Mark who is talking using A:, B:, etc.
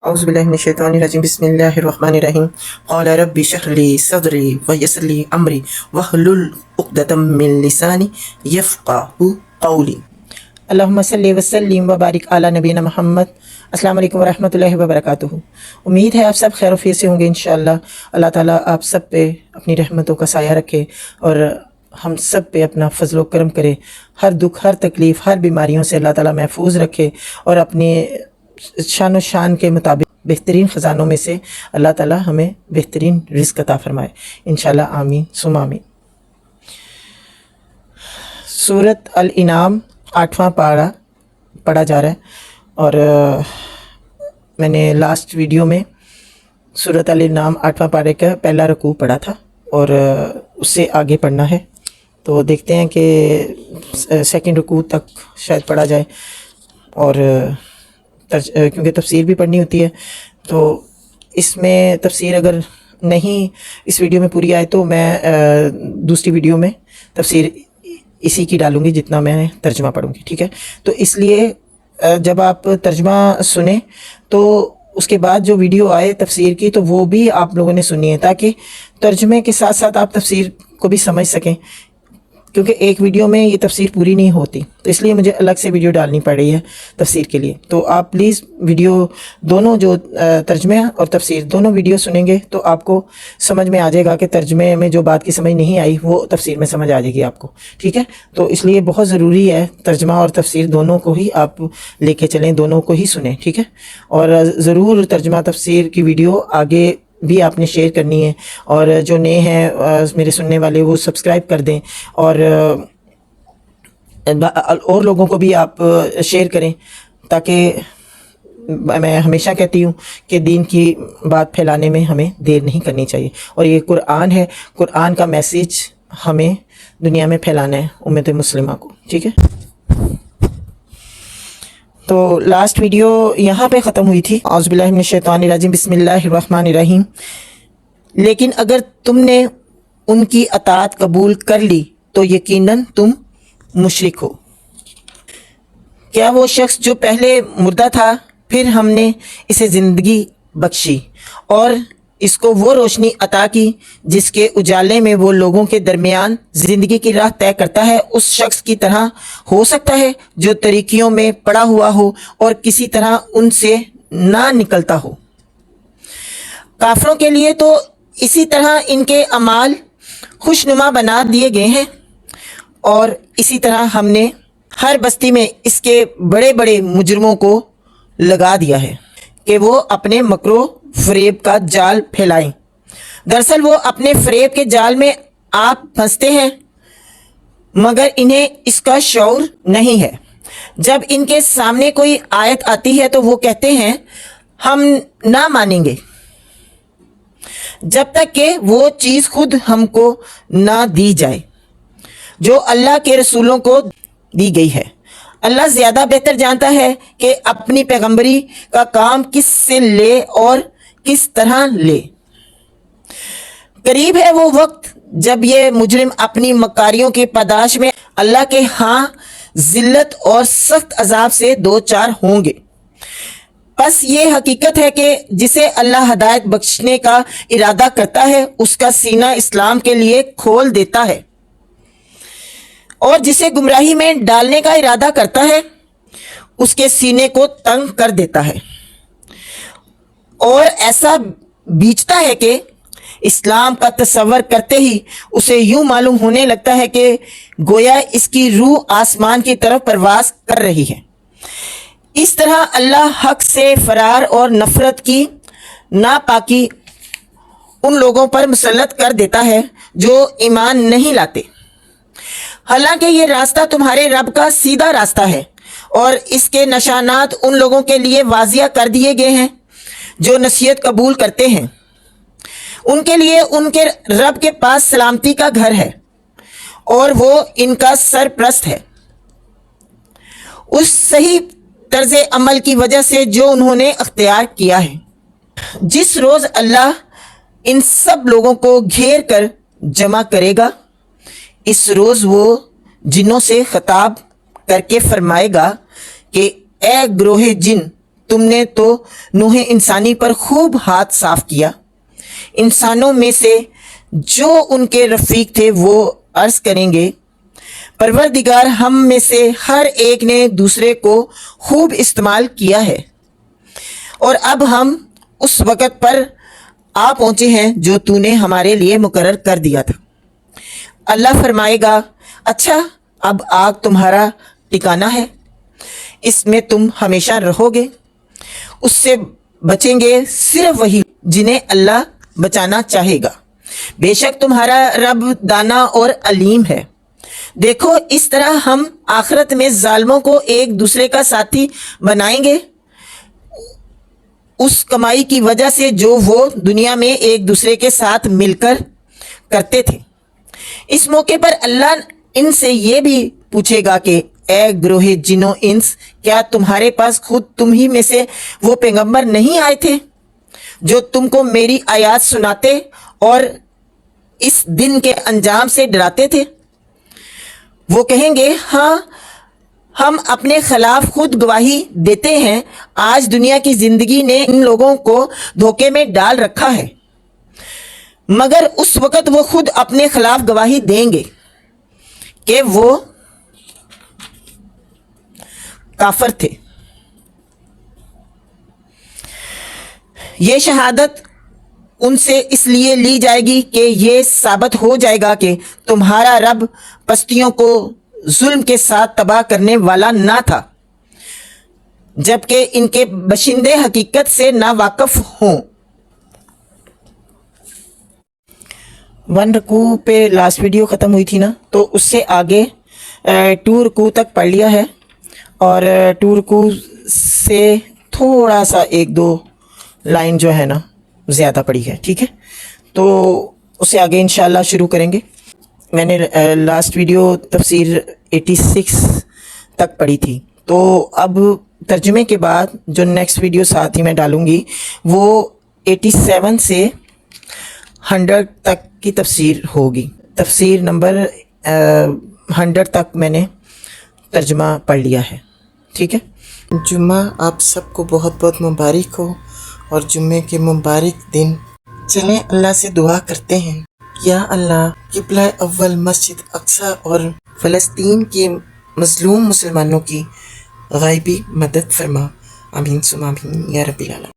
A: اعوذ باللہ من الشیطان الرجیم بسم اللہ الرحمن الرحیم قال رب اشرح لی صدری ویسر لی امری واحلل عقدۃ من لسانی یفقہوا قولی۔ اللہم صلی وسلم وبارک علی نبینا محمد۔ السلام علیکم ورحمۃ اللہ وبرکاتہ۔ امید ہے آپ سب خیر و عافیت سے ہوں گے انشاءاللہ۔ اللہ تعالیٰ آپ سب پہ اپنی رحمتوں کا سایہ رکھے اور ہم سب پہ اپنا فضل و کرم کرے، ہر دکھ، ہر تکلیف، ہر بیماریوں سے اللہ تعالیٰ محفوظ رکھے اور اپنی شان و شان کے مطابق بہترین خزانوں میں سے اللہ تعالیٰ ہمیں بہترین رزق عطا فرمائے انشاءاللہ، آمین ثم آمین۔ سورۃ الانعام 8واں پارہ پڑھا جا رہا ہے اور میں نے لاسٹ ویڈیو میں سورۃ الانعام 8واں پارے کا پہلا رکوع پڑھا تھا اور اس سے آگے پڑھنا ہے، تو دیکھتے ہیں کہ سیکنڈ رکوع تک شاید پڑھا جائے، اور کیونکہ تفسیر بھی پڑھنی ہوتی ہے تو اس میں تفسیر اگر نہیں اس ویڈیو میں پوری آئے تو میں دوسری ویڈیو میں تفسیر اسی کی ڈالوں گی جتنا میں ترجمہ پڑھوں گی، ٹھیک ہے؟ تو اس لیے جب آپ ترجمہ سنیں تو اس کے بعد جو ویڈیو آئے تفسیر کی تو وہ بھی آپ لوگوں نے سنی ہے، تاکہ ترجمے کے ساتھ ساتھ آپ تفسیر کو بھی سمجھ سکیں، کیونکہ ایک ویڈیو میں یہ تفسیر پوری نہیں ہوتی، تو اس لیے مجھے الگ سے ویڈیو ڈالنی پڑ رہی ہے تفسیر کے لیے۔ تو آپ پلیز ویڈیو دونوں، جو ترجمہ اور تفسیر دونوں ویڈیو سنیں گے تو آپ کو سمجھ میں آ جائے گا کہ ترجمے میں جو بات کی سمجھ نہیں آئی وہ تفسیر میں سمجھ آ جائے گی آپ کو، ٹھیک ہے؟ تو اس لیے بہت ضروری ہے ترجمہ اور تفسیر دونوں کو ہی آپ لے کے چلیں، دونوں کو ہی سنیں، ٹھیک ہے؟ اور ضرور ترجمہ تفسیر کی ویڈیو آگے بھی آپ نے شیئر کرنی ہے، اور جو نئے ہیں میرے سننے والے وہ سبسکرائب کر دیں، اور لوگوں کو بھی آپ شیئر کریں، تاکہ میں ہمیشہ کہتی ہوں کہ دین کی بات پھیلانے میں ہمیں دیر نہیں کرنی چاہیے، اور یہ قرآن ہے، قرآن کا میسیج ہمیں دنیا میں پھیلانا ہے امت مسلمہ کو، ٹھیک ہے؟ تو لاسٹ ویڈیو یہاں پہ ختم ہوئی تھی، اعوذ باللہ من الشیطان الرجیم بسم اللہ الرحمن الرحیم۔ لیکن اگر تم نے ان کی اطاعت قبول کر لی تو یقیناً تم مشرک ہو۔ کیا وہ شخص جو پہلے مردہ تھا پھر ہم نے اسے زندگی بخشی اور اس کو وہ روشنی عطا کی جس کے اجالے میں وہ لوگوں کے درمیان زندگی کی راہ طے کرتا ہے، اس شخص کی طرح ہو سکتا ہے جو طریقیوں میں پڑا ہوا ہو اور کسی طرح ان سے نہ نکلتا ہو؟ کافروں کے لیے تو اسی طرح ان کے اعمال خوشنما بنا دیے گئے ہیں، اور اسی طرح ہم نے ہر بستی میں اس کے بڑے بڑے مجرموں کو لگا دیا ہے کہ وہ اپنے مکر و فریب کا جال پھیلائیں۔ دراصل وہ اپنے فریب کے جال میں آپ پھنستے ہیں مگر انہیں اس کا شعور نہیں ہے۔ جب ان کے سامنے کوئی آیت آتی ہے تو وہ کہتے ہیں ہم نہ مانیں گے جب تک کہ وہ چیز خود ہم کو نہ دی جائے جو اللہ کے رسولوں کو دی گئی ہے۔ اللہ زیادہ بہتر جانتا ہے کہ اپنی پیغمبری کا کام کس سے لے اور کس طرح لے۔ قریب ہے وہ وقت جب یہ مجرم اپنی مکاریوں کی پاداش میں اللہ کے ہاں ذلت اور سخت عذاب سے دوچار ہوں گے۔ پس یہ حقیقت ہے کہ جسے اللہ ہدایت بخشنے کا ارادہ کرتا ہے اس کا سینہ اسلام کے لیے کھول دیتا ہے، اور جسے گمراہی میں ڈالنے کا ارادہ کرتا ہے اس کے سینے کو تنگ کر دیتا ہے، اور ایسا بیچتا ہے کہ اسلام کا تصور کرتے ہی اسے یوں معلوم ہونے لگتا ہے کہ گویا اس کی روح آسمان کی طرف پرواز کر رہی ہے۔ اس طرح اللہ حق سے فرار اور نفرت کی ناپاکی ان لوگوں پر مسلط کر دیتا ہے جو ایمان نہیں لاتے، حالانکہ یہ راستہ تمہارے رب کا سیدھا راستہ ہے، اور اس کے نشانات ان لوگوں کے لیے واضح کر دیے گئے ہیں جو نصیحت قبول کرتے ہیں۔ ان کے لیے ان کے رب کے پاس سلامتی کا گھر ہے اور وہ ان کا سرپرست ہے، اس صحیح طرز عمل کی وجہ سے جو انہوں نے اختیار کیا ہے۔ جس روز اللہ ان سب لوگوں کو گھیر کر جمع کرے گا، اس روز وہ جنوں سے خطاب کر کے فرمائے گا کہ اے گروہ جن، تم نے تو نوح انسانی پر خوب ہاتھ صاف کیا. انسانوں میں سے جو ان کے رفیق تھے وہ عرض کریں گے پروردگار ہم میں سے ہر ایک نے دوسرے کو خوب استعمال کیا ہے اور اب ہم اس وقت پر آ پہنچے ہیں جو تو نے ہمارے لیے مقرر کر دیا تھا. اللہ فرمائے گا اچھا اب آگ تمہارا ٹھکانہ ہے, اس میں تم ہمیشہ رہو گے. اس سے بچیں گے صرف وہی جنہیں اللہ بچانا چاہے گا. بے شک تمہارا رب دانا اور علیم ہے. دیکھو اس طرح ہم آخرت میں ظالموں کو ایک دوسرے کا ساتھی بنائیں گے اس کمائی کی وجہ سے جو وہ دنیا میں ایک دوسرے کے ساتھ مل کر کرتے تھے. اس موقع پر اللہ ان سے یہ بھی پوچھے گا کہ اے گروہ جن و انس, کیا تمہارے پاس خود تم ہی میں سے وہ پیغمبر نہیں آئے تھے جو تم کو میری آیات سناتے اور اس دن کے انجام سے ڈراتے تھے؟ وہ کہیں گے ہاں ہم اپنے خلاف خود گواہی دیتے ہیں. آج دنیا کی زندگی نے ان لوگوں کو دھوکے میں ڈال رکھا ہے, مگر اس وقت وہ خود اپنے خلاف گواہی دیں گے کہ وہ کافر تھے. یہ شہادت ان سے اس لیے لی جائے گی کہ یہ ثابت ہو جائے گا کہ تمہارا رب پستیوں کو ظلم کے ساتھ تباہ کرنے والا نہ تھا, جبکہ ان کے باشندے حقیقت سے ناواقف ہوں. 1 رکوع پہ لاسٹ ویڈیو ختم ہوئی تھی نا, تو اس سے آگے 2 رکوع تک پڑھ لیا ہے اور 2 رکوع سے تھوڑا سا 1-2 لائن جو ہے نا زیادہ پڑھی ہے. ٹھیک ہے, تو اس سے آگے انشاءاللہ شروع کریں گے. میں نے لاسٹ ویڈیو تفسیر 86 تک پڑھی تھی, تو اب ترجمے کے بعد جو نیکسٹ ویڈیو ساتھ ہی میں ڈالوں گی وہ 87 سے 100 تک کی تفسیر ہوگی. تفسیر نمبر 100 تک میں نے ترجمہ پڑھ لیا ہے. ٹھیک ہے, جمعہ آپ سب کو بہت بہت مبارک ہو اور جمعے کے مبارک دن. چلیں اللہ سے دعا کرتے ہیں. یا اللہ قبلہ اول مسجد اقصی اور فلسطین کے مظلوم مسلمانوں کی غائبی مدد فرما. آمین ثم آمین یا رب العالمین.